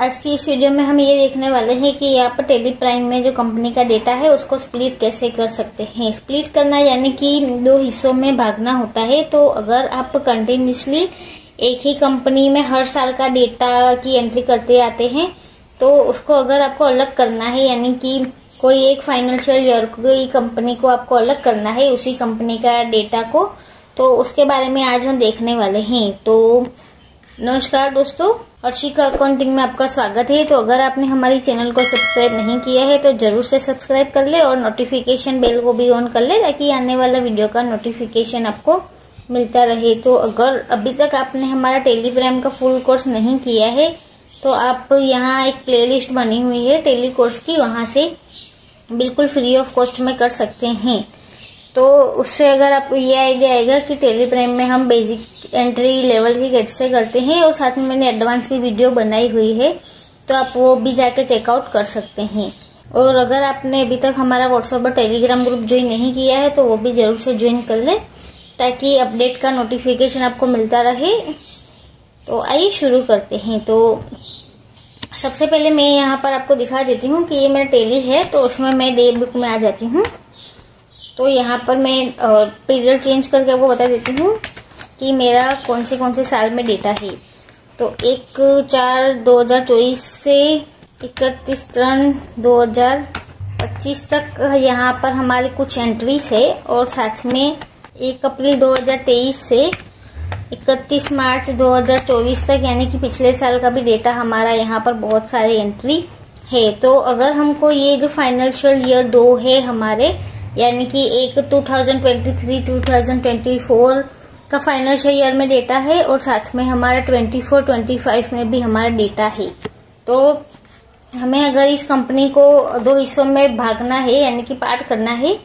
आज की इस वीडियो में हम ये देखने वाले हैं कि यहाँ पर टेली प्राइम में जो कंपनी का डेटा है उसको स्प्लिट कैसे कर सकते हैं। स्प्लिट करना यानी कि दो हिस्सों में भागना होता है। तो अगर आप कंटिन्यूसली एक ही कंपनी में हर साल का डेटा की एंट्री करते आते हैं तो उसको अगर आपको अलग करना है, यानी कि कोई एक फाइनेंशियल ईयर कोई कंपनी को आपको अलग करना है उसी कंपनी का डेटा को, तो उसके बारे में आज हम देखने वाले हैं। तो नमस्कार दोस्तों, अर्शिका अकाउंटिंग में आपका स्वागत है। तो अगर आपने हमारी चैनल को सब्सक्राइब नहीं किया है तो जरूर से सब्सक्राइब कर ले और नोटिफिकेशन बेल को भी ऑन कर ले ताकि आने वाला वीडियो का नोटिफिकेशन आपको मिलता रहे। तो अगर अभी तक आपने हमारा टेली प्राइम का फुल कोर्स नहीं किया है तो आप यहाँ एक प्लेलिस्ट बनी हुई है टेली कोर्स की, वहां से बिल्कुल फ्री ऑफ कॉस्ट में कर सकते हैं। तो उससे अगर आपको ये आइडिया आएगा कि टेली प्राइम में हम बेसिक एंट्री लेवल की कैसे करते हैं, और साथ में मैंने एडवांस की वीडियो बनाई हुई है तो आप वो भी जाके चेकआउट कर सकते हैं। और अगर आपने अभी तक हमारा व्हाट्सएप और टेलीग्राम ग्रुप ज्वाइन नहीं किया है तो वो भी जरूर से ज्वाइन कर ले ताकि अपडेट का नोटिफिकेशन आपको मिलता रहे। तो आइए शुरू करते हैं। तो सबसे पहले मैं यहाँ पर आपको दिखा देती हूँ कि ये मेरा टेली है, तो उसमें मैं डे बुक में आ जाती हूँ। तो यहाँ पर मैं पीरियड चेंज करके आपको बता देती हूँ कि मेरा कौन से साल में डेटा है। तो 1/4/2024 से 31/3/2025 तक यहाँ पर हमारे कुछ एंट्रीज है, और साथ में 1 अप्रैल 2023 से 31 मार्च 2024 तक यानी कि पिछले साल का भी डेटा हमारा यहाँ पर बहुत सारे एंट्री है। तो अगर हमको ये जो फाइनेंशियल ईयर 2 है हमारे, यानी कि एक 2023-2024 का फाइनेंशियल ईयर में डेटा है और साथ में हमारा 24-25 में भी हमारा डेटा है। तो हमें अगर इस कंपनी को दो हिस्सों में भागना है यानी कि पार्ट करना है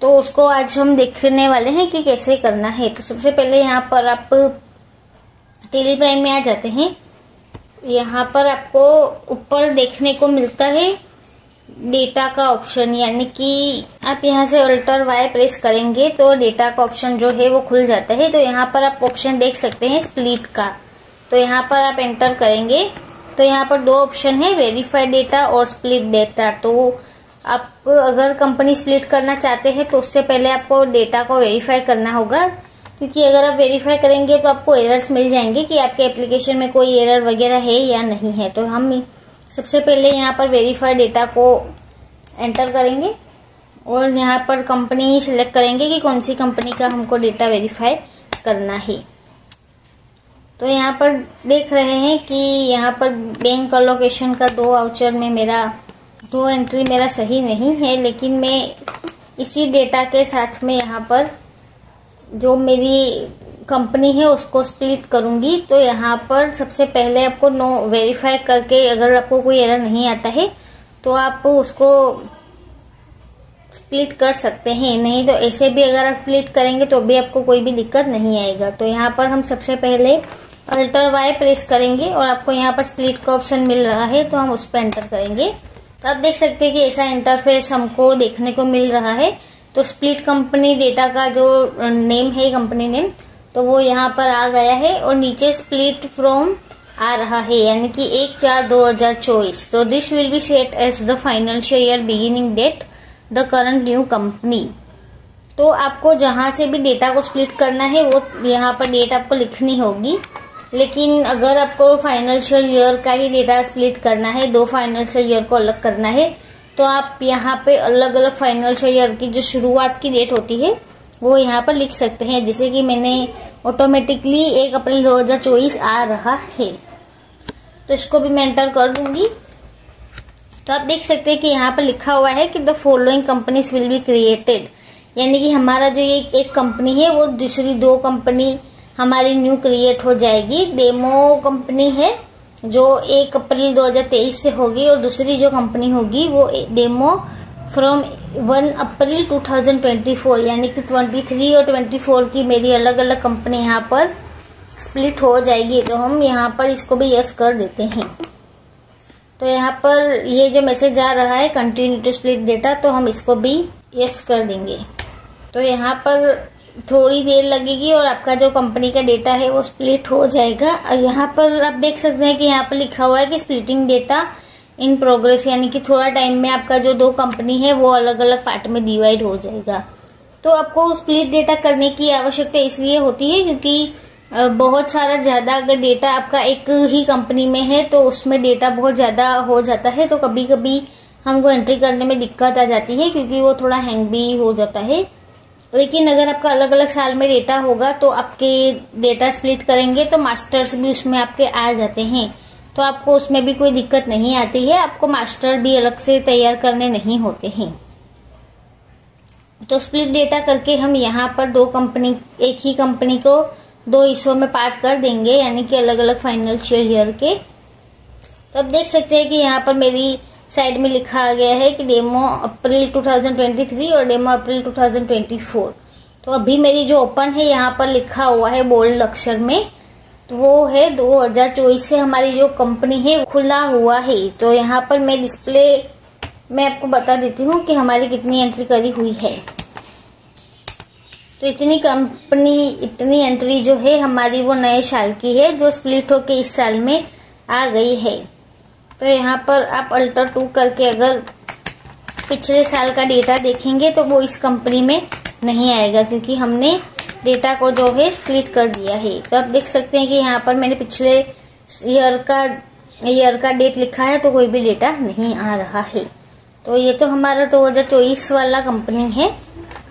तो उसको आज हम देखने वाले हैं कि कैसे करना है। तो सबसे पहले यहाँ पर आप टेली प्राइम में आ जाते हैं। यहाँ पर आपको ऊपर देखने को मिलता है डेटा का ऑप्शन, यानी कि आप यहाँ से अल्टर वाई प्रेस करेंगे तो डेटा का ऑप्शन जो है वो खुल जाता है। तो यहाँ पर आप ऑप्शन देख सकते हैं स्प्लिट का, तो यहाँ पर आप एंटर करेंगे तो यहाँ पर दो ऑप्शन है, वेरीफाइड डेटा और स्प्लिट डेटा। तो आप अगर कंपनी स्प्लिट करना चाहते हैं तो उससे पहले आपको डेटा को वेरीफाई करना होगा, क्योंकि अगर आप वेरीफाई करेंगे तो आपको एरर्स मिल जाएंगे कि आपके एप्लीकेशन में कोई एरर वगैरह है या नहीं है। तो हम सबसे पहले यहाँ पर वेरीफाइड डेटा को एंटर करेंगे और यहाँ पर कंपनी सिलेक्ट करेंगे कि कौन सी कंपनी का हमको डेटा वेरीफाई करना है। तो यहाँ पर देख रहे हैं कि यहाँ पर बैंक अलोकेशन का 2 वाउचर में मेरा 2 एंट्री मेरा सही नहीं है, लेकिन मैं इसी डेटा के साथ में यहाँ पर जो मेरी कंपनी है उसको स्प्लिट करूंगी। तो यहाँ पर सबसे पहले आपको नो वेरीफाई करके अगर आपको कोई एरर नहीं आता है तो आप उसको स्प्लिट कर सकते हैं, नहीं तो ऐसे भी अगर आप स्प्लिट करेंगे तो भी आपको कोई भी दिक्कत नहीं आएगा। तो यहाँ पर हम सबसे पहले अल्टर वाई प्रेस करेंगे और आपको यहाँ पर स्प्लिट का ऑप्शन मिल रहा है तो हम उस पर एंटर करेंगे। तो आप देख सकते हैं कि ऐसा इंटरफेस हमको देखने को मिल रहा है। तो स्प्लिट कंपनी डेटा का जो नेम है कंपनी नेम, तो वो यहाँ पर आ गया है और नीचे स्प्लिट फ्रॉम आ रहा है, यानी कि 1/4/2024। तो this will be set as the financial year beginning date the current new company. तो आपको जहां से भी डेटा को स्प्लिट करना है वो यहाँ पर डेट आपको लिखनी होगी, लेकिन अगर आपको फाइनेंशियल ईयर का ही डेटा स्प्लिट करना है, 2 फाइनेंशियल ईयर को अलग करना है, तो आप यहाँ पे अलग अलग फाइनेंशियल ईयर की जो शुरुआत की डेट होती है वो यहाँ पर लिख सकते हैं। जैसे कि मैंने ऑटोमेटिकली 1 अप्रैल 2024 आ रहा है तो इसको भी मैं एंटर कर दूंगी। तो आप देख सकते हैं कि यहाँ पर लिखा हुआ है कि the following companies will be created, यानी कि हमारा जो ये एक कंपनी है वो दूसरी 2 कंपनी हमारी न्यू क्रिएट हो जाएगी। डेमो कंपनी है जो 1 अप्रैल 2023 से होगी और दूसरी जो कंपनी होगी वो डेमो फ्रॉम 1 अप्रैल 2024, यानी कि 23 और 24 की मेरी अलग अलग कंपनी यहाँ पर स्प्लिट हो जाएगी। तो हम यहाँ पर इसको भी यस कर देते हैं। तो यहाँ पर ये जो मैसेज आ रहा है कंटिन्यू टू स्प्लिट डेटा, तो हम इसको भी यस कर देंगे। तो यहाँ पर थोड़ी देर लगेगी और आपका जो कंपनी का डेटा है वो स्प्लिट हो जाएगा। यहाँ पर आप देख सकते हैं कि यहाँ पर लिखा हुआ है कि स्प्लिटिंग डेटा इन प्रोग्रेस, यानी कि थोड़ा टाइम में आपका जो दो कंपनी है वो अलग अलग पार्ट में डिवाइड हो जाएगा। तो आपको स्प्लिट डेटा करने की आवश्यकता इसलिए होती है क्योंकि बहुत सारा ज्यादा अगर डेटा आपका एक ही कंपनी में है तो उसमें डेटा बहुत ज्यादा हो जाता है, तो कभी कभी हमको एंट्री करने में दिक्कत आ जाती है क्योंकि वो थोड़ा हैंग भी हो जाता है। लेकिन अगर आपका अलग अलग साल में डेटा होगा तो आपके डेटा स्प्लिट करेंगे तो मास्टर्स भी उसमें आपके आ जाते हैं, तो आपको उसमें भी कोई दिक्कत नहीं आती है, आपको मास्टर भी अलग से तैयार करने नहीं होते हैं। तो स्प्लिट डेटा करके हम यहाँ पर एक ही कंपनी को दो हिस्सों में पार्ट कर देंगे, यानी कि अलग अलग फाइनेंशियल ईयर के। तो अब देख सकते हैं कि यहाँ पर मेरी साइड में लिखा गया है कि डेमो अप्रैल 2023 और डेमो अप्रैल 2024। तो अभी मेरी जो ओपन है यहाँ पर लिखा हुआ है बोल्ड अक्षर में, तो वो है 2024 से हमारी जो कंपनी है खुला हुआ है। तो यहाँ पर मैं डिस्प्ले में आपको बता देती हूँ कि हमारी कितनी एंट्री करी हुई है। तो इतनी एंट्री जो है हमारी वो नए साल की है जो स्प्लिट होके इस साल में आ गई है। तो यहाँ पर आप अल्टर 2 करके अगर पिछले साल का डेटा देखेंगे तो वो इस कंपनी में नहीं आएगा क्योंकि हमने डेटा को जो है स्प्लिट कर दिया है। तो आप देख सकते हैं कि यहाँ पर मैंने पिछले ईयर का डेट लिखा है तो कोई भी डेटा नहीं आ रहा है। तो ये तो हमारा 2024 वाला कंपनी है।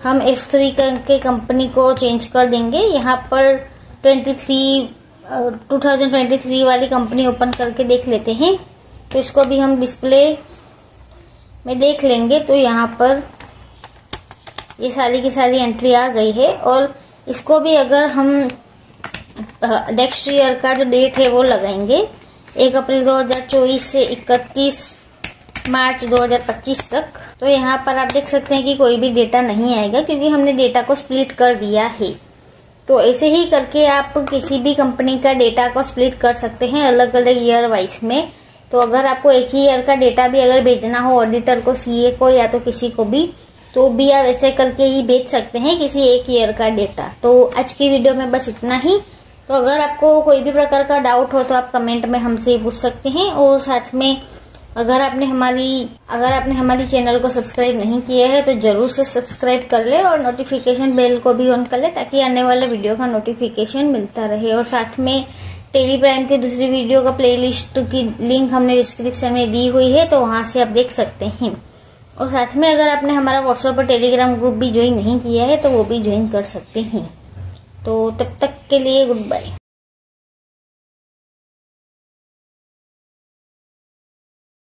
हम F3 करके कंपनी को चेंज कर देंगे। यहाँ पर 2023 वाली कंपनी ओपन करके देख लेते हैं। तो इसको भी हम डिस्प्ले में देख लेंगे। तो यहाँ पर ये सारी की सारी एंट्री आ गई है और इसको भी अगर हम नेक्स्ट ईयर का जो डेट है वो लगाएंगे 1 अप्रैल 2024 से 31 मार्च 2025 तक, तो यहाँ पर आप देख सकते हैं कि कोई भी डेटा नहीं आएगा क्योंकि हमने डेटा को स्प्लिट कर दिया है। तो ऐसे ही करके आप किसी भी कंपनी का डेटा को स्प्लिट कर सकते हैं अलग अलग ईयर वाइज में। तो अगर आपको एक ही ईयर का डेटा भी अगर भेजना हो ऑडिटर को, सीए को या तो किसी को भी, तो भी आप ऐसे करके ही भेज सकते हैं किसी एक ईयर का डेटा। तो आज की वीडियो में बस इतना ही। तो अगर आपको कोई भी प्रकार का डाउट हो तो आप कमेंट में हमसे पूछ सकते हैं। और साथ में अगर आपने हमारी चैनल को सब्सक्राइब नहीं किया है तो जरूर से सब्सक्राइब कर ले और नोटिफिकेशन बेल को भी ऑन कर ले ताकि आने वाले वीडियो का नोटिफिकेशन मिलता रहे। और साथ में टेली प्राइम की दूसरी वीडियो का प्लेलिस्ट की लिंक हमने डिस्क्रिप्शन में दी हुई है, तो वहां से आप देख सकते हैं। और साथ में अगर आपने हमारा व्हाट्सएप और टेलीग्राम ग्रुप भी ज्वाइन नहीं किया है तो वो भी ज्वाइन कर सकते हैं। तो तब तक के लिए गुड बाय।